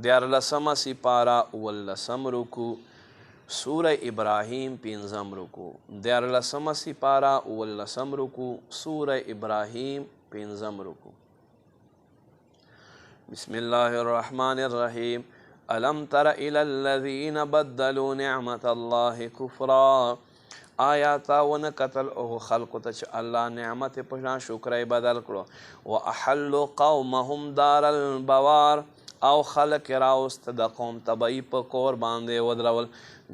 دیارلسمه سپاره اولسم رکوع سوره ابراهیم پنځم رکوع دیارلسمه سپاره اولسم رکوع سوره ابراهیم پنځم رکوع بسم الله الرحمن الرحیم الم تر الى الذین بدلوا نعمت الله کفرا آیا تا ونه کتل او خلقو ته چې الله نعمت په ناشکرۍ بدل کړو واحلوا قومهم دار البوار او خلق راوست د قوم تبعی په کور باندې ودرول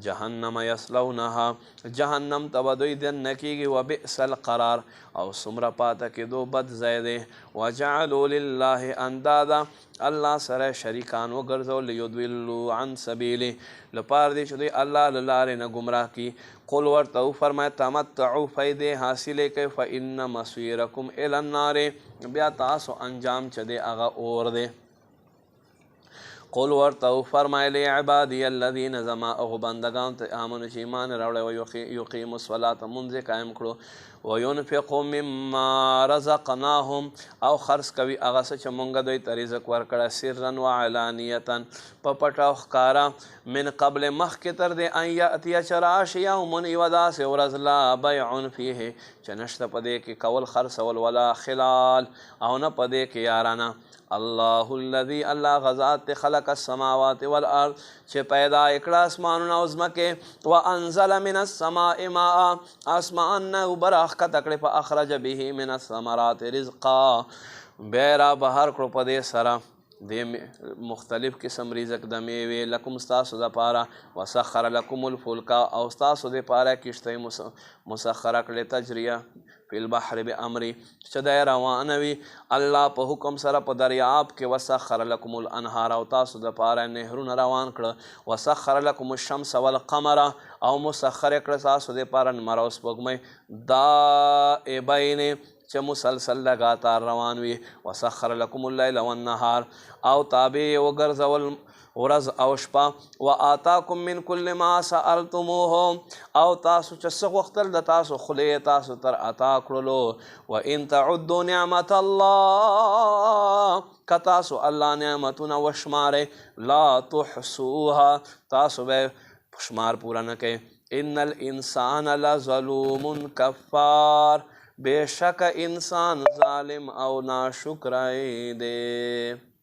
جهنم یصلونها جهنم ته به دوی دننه کیږي وبئس القرار او څومره پاته کېدو بد ځای دی وجعلوا لله اندادا الله سره شریکان وګرځول لیضلوا عن سبیله لپاره دې چې دوی الله له لارې نه ګمراه کړي قل ورته وفرمایه تمتعوا فایدې حاصلې کوئ فان مصیرکم الی النار بیا تاسو انجام چې دی هغه اور دی قل ورته فرمایلی عبادی الذین زما هغو بندګانو ته آمنو چې ایمان راوړی و یقیمو الصلاة مونځ یې قایم کړو وینفقو مما رزقناهم او خرڅ کوي هغه څه چې مونږ دوی ته رزق ورکړه سرا وعلانیتا په پټه او ښکاره من قبل مخکې تر دې ان یأتیه چې راشي یوم یوه داسې ورځ لا بیع فیه چې نشته په دې کې کول خرڅول ولا خلال او نه په دې کې یارانه الله الذي الله غزات خلق السماوات والارض چې پیدا کړه اسمانونه او ځمکې وانزل من السماء ماء اسمان نه اوبه راښکته کړې په اخرج به من الثمرات رزقا بیا را بهر کړو په دې سره د مختلف قسم رزق د میوې لکم ستاسو دپاره وسخر لکم الفلک او ستاسو دپاره کښتۍ مسخره کړې تجریه فی البحر بامری چې دی روانه وي الله په حکم سره په دریاب کې وسخر لکم الانهار او تاسو دپاره نهرونه روان کړه وسخر لکم الشمس والقمر او مسخر کړه تاسو دپاره لمر او سپوږمۍ دائبین چې مسلسل لګاتار روان وي وسخر لکم اللیل والنهار او تابع یې وګرځول ورځ او شپه وآتاکم من کل ما سألتموه او تاسو چې څه غوښتل د تاسو خولې تاسو تر عطا کړلو وان تعدوا نعمت الله که تاسو الله نعمتونه وشمارئ لا تحصوها تاسو به شمار پوره نه کوئ ان الانسان لظلوم کفار بے شک انسان ظالم او ناشکر دی